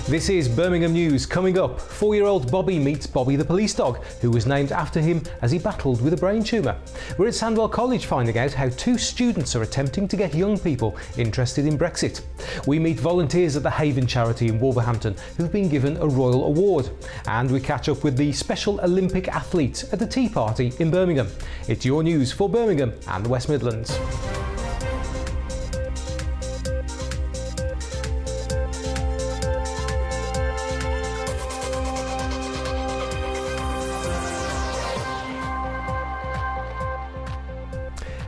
This is Birmingham News. Coming up, 4-year-old Bobby meets Bobby the police dog, who was named after him as he battled with a brain tumour. We're at Sandwell College finding out how 2 students are attempting to get young people interested in Brexit. We meet volunteers at the Haven charity in Wolverhampton who've been given a Royal Award. And we catch up with the Special Olympic athlete at the tea party in Birmingham. It's your news for Birmingham and the West Midlands.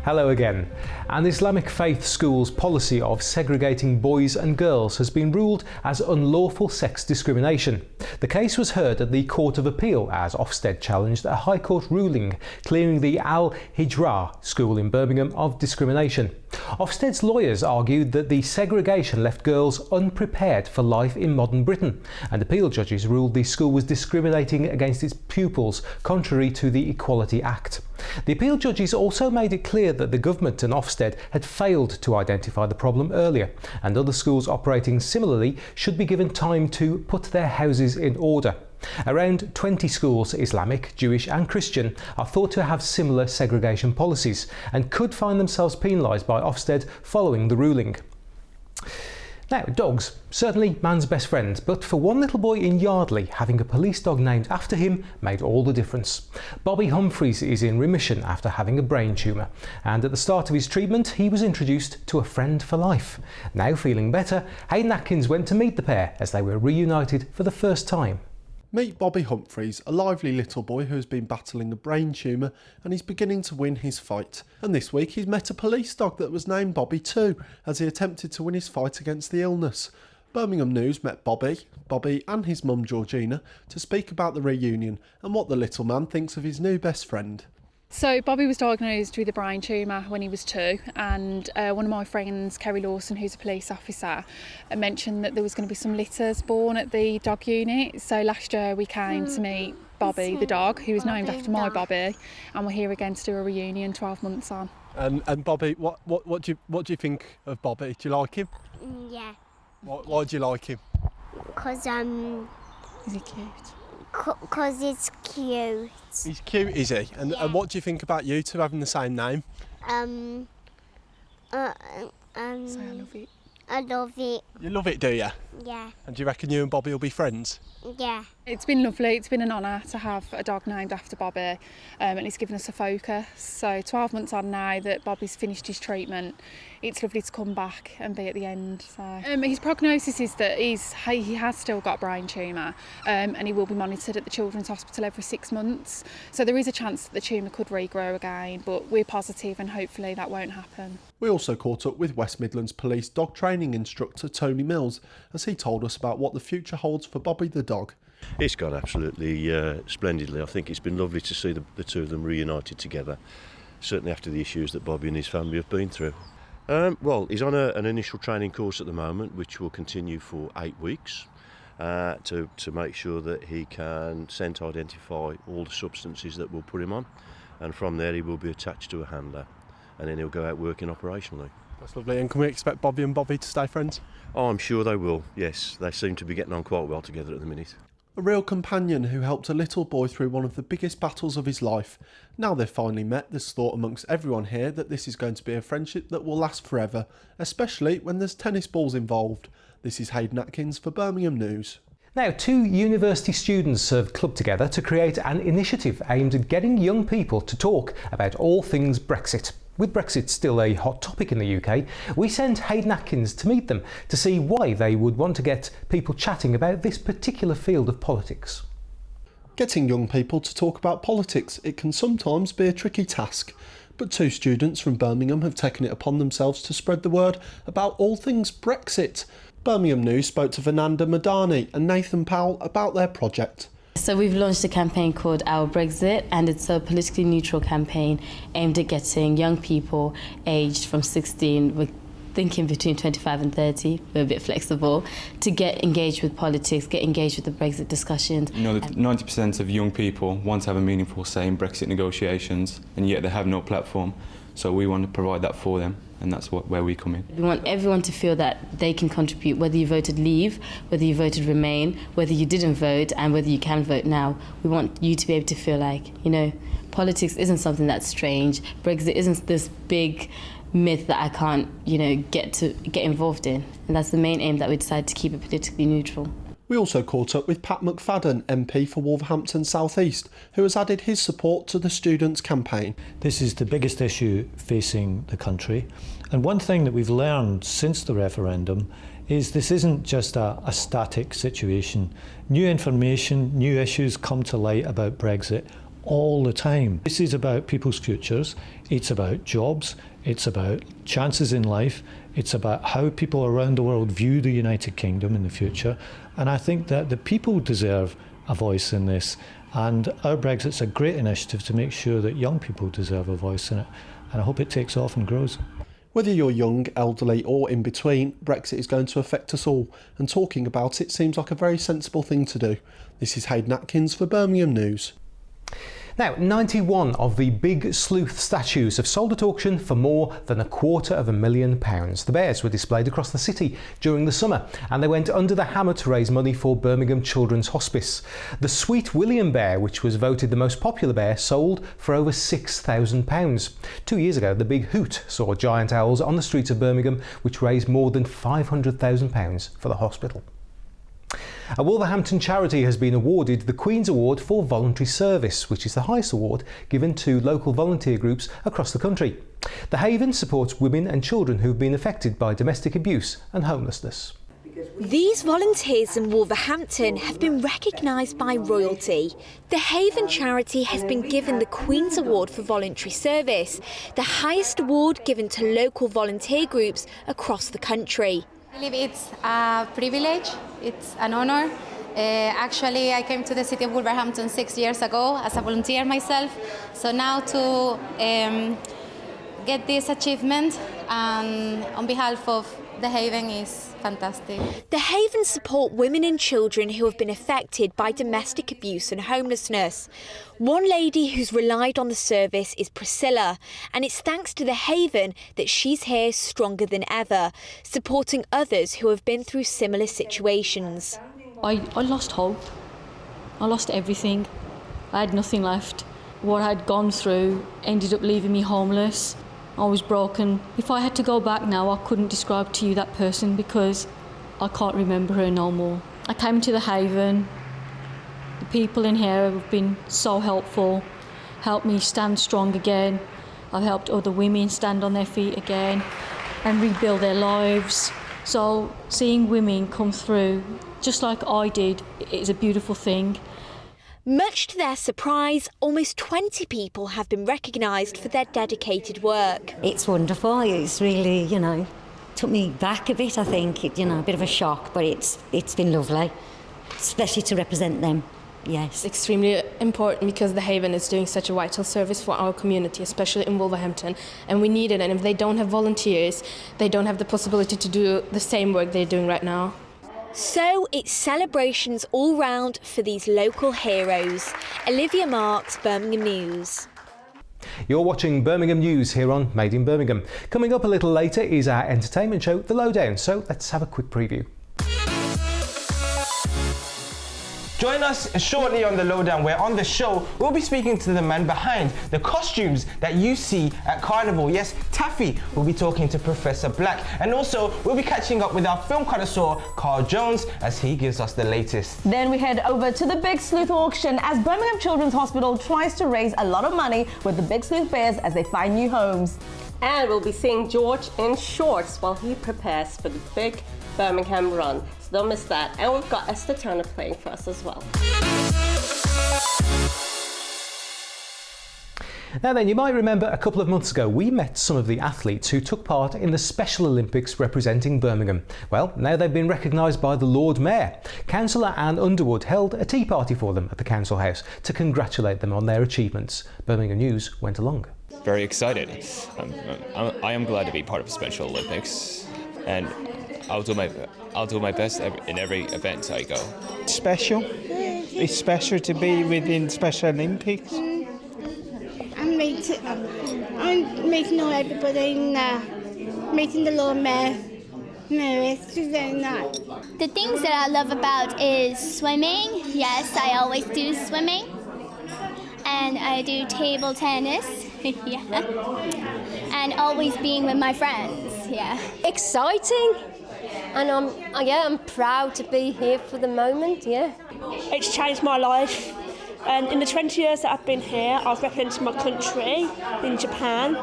Hello again. An Islamic faith school's policy of segregating boys and girls has been ruled as unlawful sex discrimination. The case was heard at the Court of Appeal as Ofsted challenged a High Court ruling clearing the Al-Hijra school in Birmingham of discrimination. Ofsted's lawyers argued that the segregation left girls unprepared for life in modern Britain, and appeal judges ruled the school was discriminating against its pupils, contrary to the Equality Act. The appeal judges also made it clear that the government and Ofsted had failed to identify the problem earlier, and other schools operating similarly should be given time to put their houses in order. Around 20 schools, Islamic, Jewish and Christian, are thought to have similar segregation policies and could find themselves penalised by Ofsted following the ruling. Now, dogs, certainly man's best friend, but for one little boy in Yardley, having a police dog named after him made all the difference. Bobby Humphreys is in remission after having a brain tumour, and at the start of his treatment he was introduced to a friend for life. Now feeling better, Hayden Atkins went to meet the pair as they were reunited for the first time. Meet Bobby Humphreys, a lively little boy who has been battling a brain tumour and he's beginning to win his fight. And this week he's met a police dog that was named Bobby too, as he attempted to win his fight against the illness. Birmingham News met Bobby and his mum Georgina to speak about the reunion and what the little man thinks of his new best friend. So Bobby was diagnosed with a brain tumour when he was 2, and one of my friends, Kerry Lawson, who's a police officer, mentioned that there was going to be some litters born at the dog unit. So last year we came to meet Bobby the dog, who was named after my Bobby, and we're here again to do a reunion 12 months on. And Bobby, what do you think of Bobby? Do you like him? Yeah. Why do you like him? Because Is he cute? Because it's cute. He's cute, is he? And what do you think about you two having the same name? Say I love it. I love it. You love it, do you? Yeah. And do you reckon you and Bobby will be friends? Yeah. It's been lovely. It's been an honour to have a dog named after Bobby, and it's given us a focus. So 12 months on now that Bobby's finished his treatment, it's lovely to come back and be at the end. So his prognosis is that he has still got a brain tumour, and he will be monitored at the Children's Hospital every 6 months. So there is a chance that the tumour could regrow again, but we're positive and hopefully that won't happen. We also caught up with West Midlands Police dog training instructor Tony Mills as he told us about what the future holds for Bobby the dog. It's gone absolutely splendidly. I think it's been lovely to see the two of them reunited together, certainly after the issues that Bobby and his family have been through. Well, he's on an initial training course at the moment, which will continue for 8 weeks to make sure that he can scent identify all the substances that we'll put him on, and from there he will be attached to a handler, and then he'll go out working operationally. That's lovely. And can we expect Bobby and Bobby to stay friends? Oh, I'm sure they will, yes. They seem to be getting on quite well together at the minute. A real companion who helped a little boy through one of the biggest battles of his life. Now they've finally met, there's thought amongst everyone here that this is going to be a friendship that will last forever, especially when there's tennis balls involved. This is Hayden Atkins for Birmingham News. Now, 2 university students have clubbed together to create an initiative aimed at getting young people to talk about all things Brexit. With Brexit still a hot topic in the UK, we sent Hayden Atkins to meet them to see why they would want to get people chatting about this particular field of politics. Getting young people to talk about politics, it can sometimes be a tricky task, but 2 students from Birmingham have taken it upon themselves to spread the word about all things Brexit. Birmingham News spoke to Vananda Madani and Nathan Powell about their project. So we've launched a campaign called Our Brexit, and it's a politically neutral campaign aimed at getting young people aged from 16, we're thinking between 25 and 30, we're a bit flexible, to get engaged with politics, get engaged with the Brexit discussions. You know, that 90% of young people want to have a meaningful say in Brexit negotiations, and yet they have no platform. So we want to provide that for them, and that's where we come in. We want everyone to feel that they can contribute, whether you voted Leave, whether you voted Remain, whether you didn't vote, and whether you can vote now. We want you to be able to feel like, politics isn't something that's strange. Brexit isn't this big myth that I can't, get involved in. And that's the main aim, that we decided to keep it politically neutral. We also caught up with Pat McFadden, MP for Wolverhampton South East, who has added his support to the students' campaign. This is the biggest issue facing the country. And one thing that we've learned since the referendum is this isn't just a static situation. New information, new issues come to light about Brexit all the time. This is about people's futures, it's about jobs, it's about chances in life, it's about how people around the world view the United Kingdom in the future. And I think that the people deserve a voice in this. And our Brexit's a great initiative to make sure that young people deserve a voice in it. And I hope it takes off and grows. Whether you're young, elderly or in between, Brexit is going to affect us all. And talking about it seems like a very sensible thing to do. This is Hayden Atkins for Birmingham News. Now, 91 of the Big Sleuth statues have sold at auction for more than £250,000. The bears were displayed across the city during the summer, and they went under the hammer to raise money for Birmingham Children's Hospice. The Sweet William bear, which was voted the most popular bear, sold for over £6,000. 2 years ago, the Big Hoot saw giant owls on the streets of Birmingham, which raised more than £500,000 for the hospital. A Wolverhampton charity has been awarded the Queen's Award for Voluntary Service, which is the highest award given to local volunteer groups across the country. The Haven supports women and children who have been affected by domestic abuse and homelessness. These volunteers in Wolverhampton have been recognised by royalty. The Haven charity has been given the Queen's Award for Voluntary Service, the highest award given to local volunteer groups across the country. I believe it's a privilege, it's an honour. Actually, I came to the city of Wolverhampton 6 years ago as a volunteer myself. So now to get this achievement on behalf of the Haven is fantastic. The Haven support women and children who have been affected by domestic abuse and homelessness. One lady who's relied on the service is Priscilla, and it's thanks to the Haven that she's here stronger than ever, supporting others who have been through similar situations. I lost hope. I lost everything. I had nothing left. What I'd gone through ended up leaving me homeless. I was broken. If I had to go back now, I couldn't describe to you that person because I can't remember her no more. I came to the Haven. The people in here have been so helpful, helped me stand strong again. I've helped other women stand on their feet again and rebuild their lives. So seeing women come through, just like I did, is a beautiful thing. Much to their surprise, almost 20 people have been recognised for their dedicated work. It's wonderful. It's really, took me back a bit, I think. A bit of a shock, but it's been lovely, especially to represent them. Yes. It's extremely important because the Haven is doing such a vital service for our community, especially in Wolverhampton, and we need it. And if they don't have volunteers, they don't have the possibility to do the same work they're doing right now. So it's celebrations all round for these local heroes. Olivia Marks, Birmingham News. You're watching Birmingham News here on Made in Birmingham. Coming up a little later is our entertainment show, The Lowdown, so let's have a quick preview. Join us shortly on The Lowdown, where on the show we'll be speaking to the man behind the costumes that you see at Carnival. Yes, Taffy will be talking to Professor Black, and also we'll be catching up with our film connoisseur Carl Jones as he gives us the latest. Then we head over to the Big Sleuth auction as Birmingham Children's Hospital tries to raise a lot of money with the Big Sleuth bears as they find new homes. And we'll be seeing George in shorts while he prepares for the big Birmingham run. So don't miss that. And we've got Esther Turner playing for us as well. Now then, you might remember a couple of months ago we met some of the athletes who took part in the Special Olympics representing Birmingham. Well, now they've been recognised by the Lord Mayor. Councillor Anne Underwood held a tea party for them at the Council House to congratulate them on their achievements. Birmingham News went along. Very excited. I am glad to be part of the Special Olympics, and I'll do my best in every event I go. Special. It's special to be within Special Olympics. I'm I'm meeting all everybody and meeting the Lord Mayor. It's just very nice. The things that I love about is swimming. Yes, I always do swimming. And I do table tennis. Yeah. And always being with my friends. Yeah. Exciting. And I'm proud to be here for the moment, yeah. It's changed my life. And in the 20 years that I've been here, I've represented my country in Japan.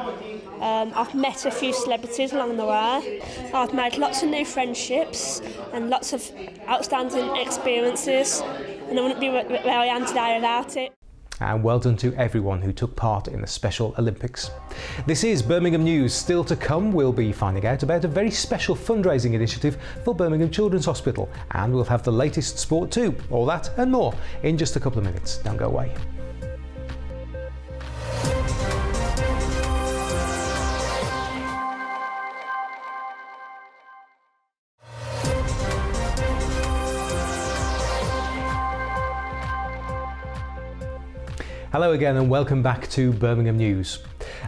I've met a few celebrities along the way. I've made lots of new friendships and lots of outstanding experiences. And I wouldn't be where I am today without it. And well done to everyone who took part in the Special Olympics. This is Birmingham News. Still to come, we'll be finding out about a very special fundraising initiative for Birmingham Children's Hospital, and we'll have the latest sport too. All that and more in just a couple of minutes. Don't go away. Hello again and welcome back to Birmingham News.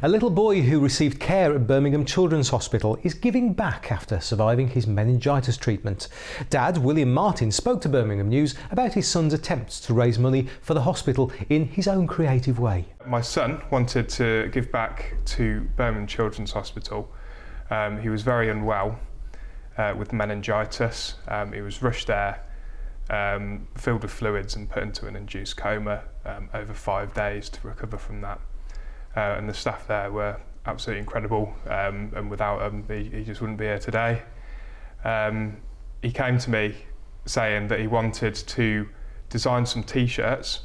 A little boy who received care at Birmingham Children's Hospital is giving back after surviving his meningitis treatment. Dad, William Martin, spoke to Birmingham News about his son's attempts to raise money for the hospital in his own creative way. My son wanted to give back to Birmingham Children's Hospital. He was very unwell with meningitis. He was rushed there, filled with fluids and put into an induced coma over 5 days to recover from that. And the staff there were absolutely incredible, and without them he just wouldn't be here today. He came to me saying that he wanted to design some t-shirts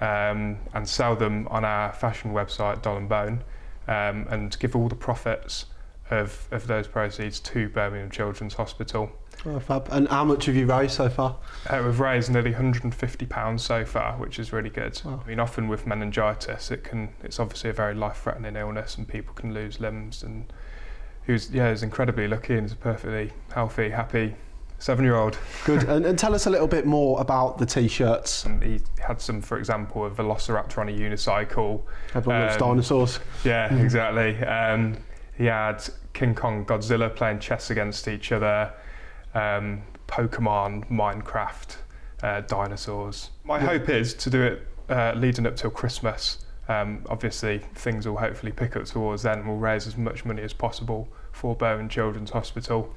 and sell them on our fashion website Doll and Bone, and give all the profits of those proceeds to Birmingham Children's Hospital. Oh, fab. And how much have you raised so far? We've raised nearly £150 so far, which is really good. Wow. I mean, often with meningitis, it's obviously a very life-threatening illness, and people can lose limbs. And he was incredibly lucky, and is a perfectly healthy, happy 7-year-old. Good. And tell us a little bit more about the t-shirts. He had some, for example, a velociraptor on a unicycle. Everyone loves dinosaurs. Yeah, exactly. He had King Kong, Godzilla playing chess against each other. Pokemon, Minecraft, dinosaurs. My hope is to do it leading up till Christmas. Obviously things will hopefully pick up towards then. We'll raise as much money as possible for Birmingham Children's Hospital.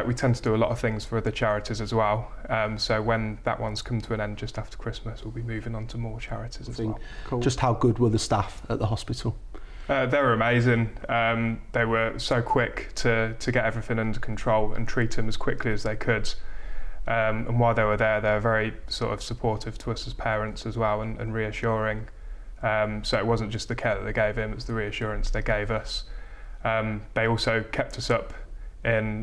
We tend to do a lot of things for other charities as well, so when that one's come to an end just after Christmas, we'll be moving on to more charities as well. Cool. Just how good were the staff at the hospital? They were amazing. They were so quick to get everything under control and treat him as quickly as they could. And while they were there, they were very sort of supportive to us as parents as well, and reassuring. So it wasn't just the care that they gave him, it was the reassurance they gave us. They also kept us up in,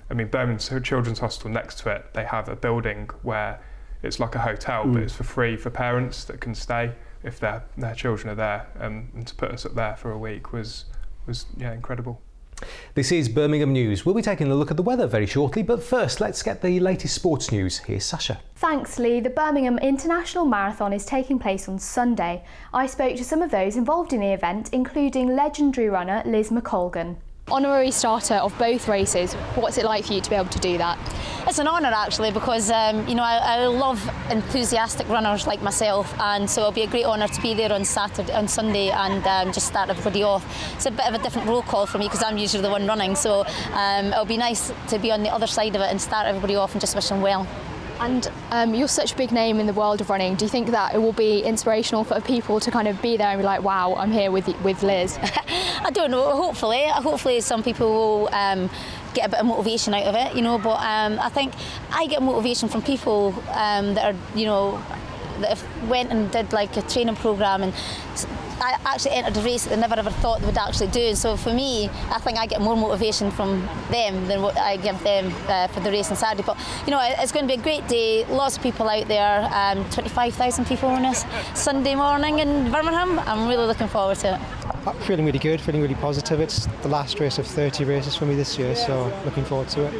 Birmingham Children's Hospital, next to it, they have a building where it's like a hotel, but it's for free for parents that can stay if their children are there, and to put us up there for a week was incredible. This is Birmingham News. We'll be taking a look at the weather very shortly, but first let's get the latest sports news. Here's Sasha. Thanks, Lee. The Birmingham International Marathon is taking place on Sunday. I spoke to some of those involved in the event, including legendary runner Liz McColgan. Honorary starter of both races, what's it like for you to be able to do that? It's an honour actually, because I love enthusiastic runners like myself, and so it'll be a great honour to be there on Sunday and just start everybody off. It's a bit of a different roll call for me because I'm usually the one running, so it'll be nice to be on the other side of it and start everybody off and just wish them well. And you're such a big name in the world of running. Do you think that it will be inspirational for people to kind of be there and be like, wow, I'm here with Liz? I don't know, hopefully some people will get a bit of motivation out of it, but I think I get motivation from people that are, that have went and did like a training programme, and I actually entered a race that they never ever thought they would actually do. And so for me, I think I get more motivation from them than what I give them for the race on Saturday. But it's going to be a great day. Lots of people out there. 25,000 people on this Sunday morning in Birmingham. I'm really looking forward to it. I'm feeling really good, feeling really positive. It's the last race of 30 races for me this year, so looking forward to it.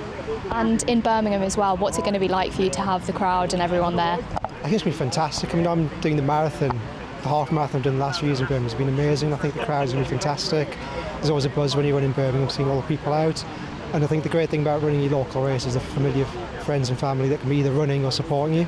And in Birmingham as well, what's it going to be like for you to have the crowd and everyone there? I think it's been fantastic. I'm doing the marathon the half marathon done the last few years in Birmingham has been amazing. I think the crowd is going to be fantastic. There's always a buzz when you run in Birmingham, seeing all the people out. And I think the great thing about running your local race is the familiar friends and family that can be either running or supporting you.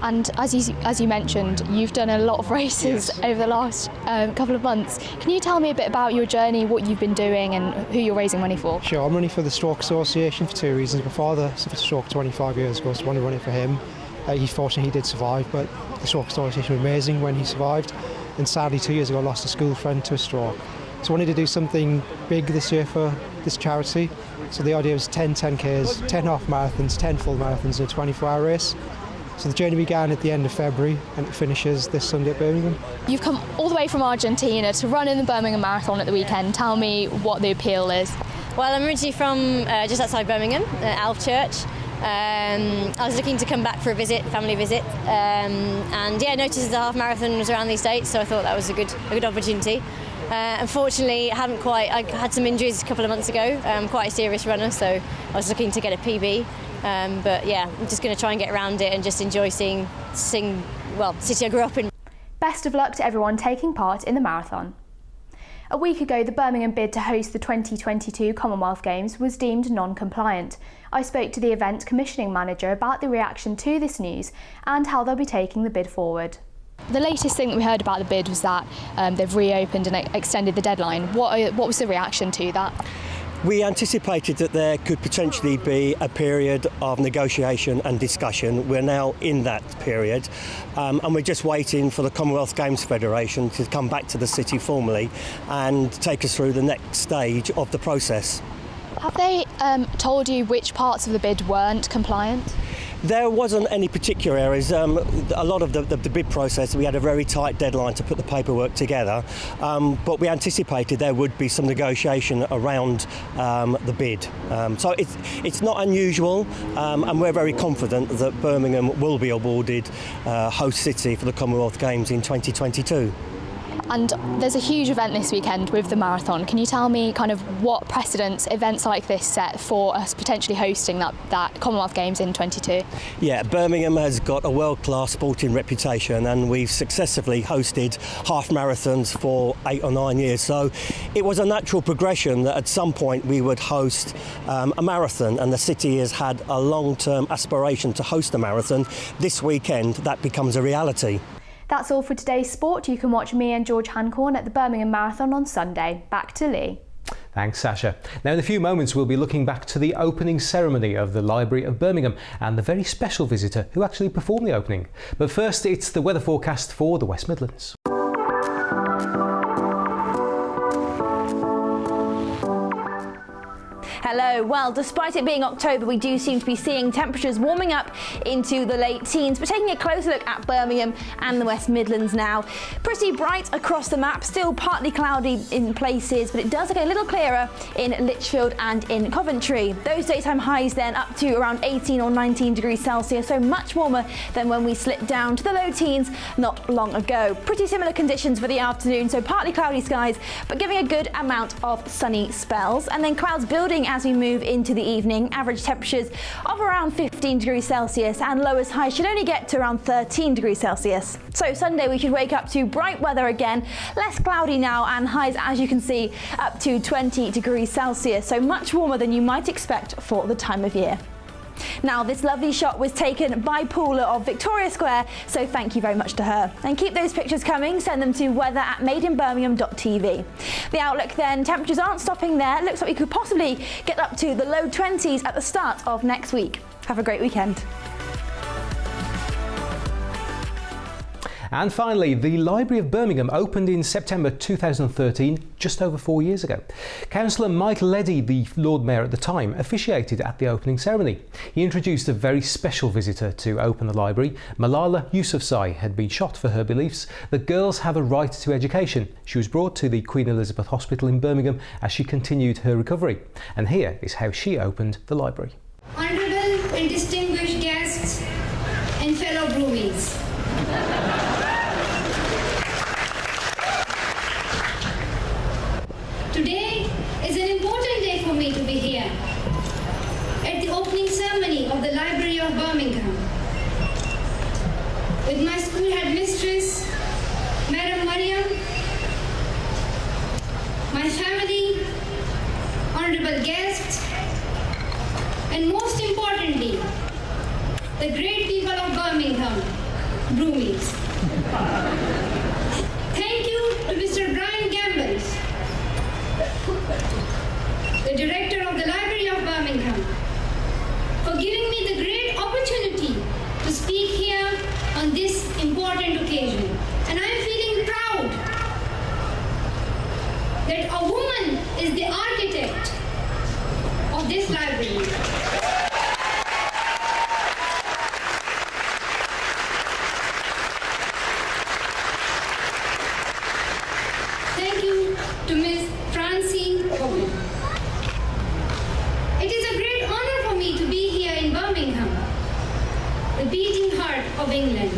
And as you mentioned, you've done a lot of races over the last couple of months. Can you tell me a bit about your journey, what you've been doing and who you're raising money for? Sure, I'm running for the Stroke Association for two reasons. My father suffered stroke 25 years ago, so I want to run it for him. Fortunately, he did survive, but the Stroke Association was amazing when he survived. And sadly, 2 years ago, I lost a school friend to a stroke. So I wanted to do something big this year for this charity. So the idea was 10 10Ks, 10 half marathons, 10 full marathons and a 24-hour race. So the journey began at the end of February and it finishes this Sunday at Birmingham. You've come all the way from Argentina to run in the Birmingham Marathon at the weekend. Tell me what the appeal is. Well, I'm originally from just outside Birmingham, Alvechurch. I was looking to come back for a visit, family visit, and yeah, I noticed the half marathon was around these dates, so I thought that was a good opportunity. Unfortunately, I had some injuries a couple of months ago. I'm quite a serious runner, so I was looking to get a PB. But yeah, I'm just going to try and get around it and just enjoy seeing the city I grew up in. Best of luck to everyone taking part in the marathon. A week ago, the Birmingham bid to host the 2022 Commonwealth Games was deemed non-compliant. I spoke to the event commissioning manager about the reaction to this news and how they'll be taking the bid forward. The latest thing that we heard about the bid was that they've reopened and extended the deadline. What was the reaction to that? We anticipated that there could potentially be a period of negotiation and discussion. We're now in that period and we're just waiting for the Commonwealth Games Federation to come back to the city formally and take us through the next stage of the process. Have they told you which parts of the bid weren't compliant? There wasn't any particular areas. A lot of the bid process, we had a very tight deadline to put the paperwork together, but we anticipated there would be some negotiation around the bid. So it's not unusual, and we're very confident that Birmingham will be awarded host city for the Commonwealth Games in 2022. And there's a huge event this weekend with the marathon. Can you tell me kind of what precedents events like this set for us potentially hosting that Commonwealth Games in 22? Yeah, Birmingham has got a world-class sporting reputation and we've successively hosted half marathons for 8 or 9 years. So it was a natural progression that at some point we would host a marathon, and the city has had a long-term aspiration to host a marathon. This weekend that becomes a reality. That's all for today's sport. You can watch me and George Hancorn at the Birmingham Marathon on Sunday. Back to Lee. Thanks, Sasha. Now, in a few moments, we'll be looking back to the opening ceremony of the Library of Birmingham and the very special visitor who actually performed the opening. But first, it's the weather forecast for the West Midlands. Hello. Well, despite it being October, we do seem to be seeing temperatures warming up into the late teens. We're taking a closer look at Birmingham and the West Midlands now. Pretty bright across the map, still partly cloudy in places, but it does get a little clearer in Lichfield and in Coventry. Those daytime highs then up to around 18 or 19 degrees Celsius, so much warmer than when we slipped down to the low teens not long ago. Pretty similar conditions for the afternoon, so partly cloudy skies, but giving a good amount of sunny spells. And then clouds building as we move into the evening. Average temperatures of around 15 degrees Celsius and lowest highs should only get to around 13 degrees Celsius. So Sunday we should wake up to bright weather again, less cloudy now, and highs, as you can see, up to 20 degrees Celsius, so much warmer than you might expect for the time of year. Now, this lovely shot was taken by Paula of Victoria Square, so thank you very much to her. And keep those pictures coming, send them to weather@madeinbirmingham.tv. The outlook then, temperatures aren't stopping there. Looks like we could possibly get up to the low 20s at the start of next week. Have a great weekend. And finally, the Library of Birmingham opened in September 2013, just over 4 years ago. Councillor Mike Leddy, the Lord Mayor at the time, officiated at the opening ceremony. He introduced a very special visitor to open the library. Malala Yousafzai had been shot for her beliefs that girls have a right to education. She was brought to the Queen Elizabeth Hospital in Birmingham as she continued her recovery. And here is how she opened the library. Honourable and distinguished guests and fellow Broomies. Today is an important day for me to be here at the opening ceremony of the Library of Birmingham with my school headmistress, Madam Mariam, my family, honorable guests, and most importantly, the great people of Birmingham, Broomies. Thank you to Mr. Brian Gamble, the director of the Library of Birmingham, for giving me the great opportunity to speak here on this important occasion. And I am feeling proud that a woman is the architect of this library. Thank you to Ms. Francie Hogan. It is a great honor for me to be here in Birmingham, the beating heart of England.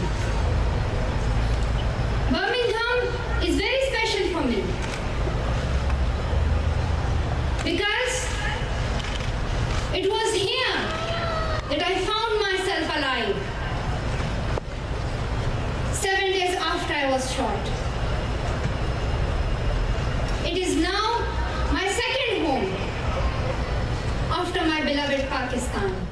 Birmingham is very special for me because it was here that I found myself alive 7 days after I was shot. It is now my second home after my beloved Pakistan.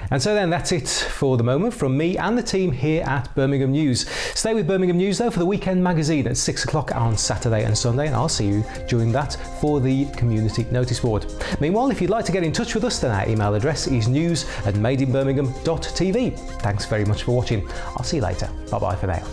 And so then that's it for the moment from me and the team here at Birmingham News. Stay with Birmingham News though for the Weekend Magazine at 6 o'clock on Saturday and Sunday, and I'll see you during that for the Community Notice Board. Meanwhile, if you'd like to get in touch with us, then our email address is news@madeinbirmingham.tv. Thanks very much for watching. I'll see you later. Bye bye for now.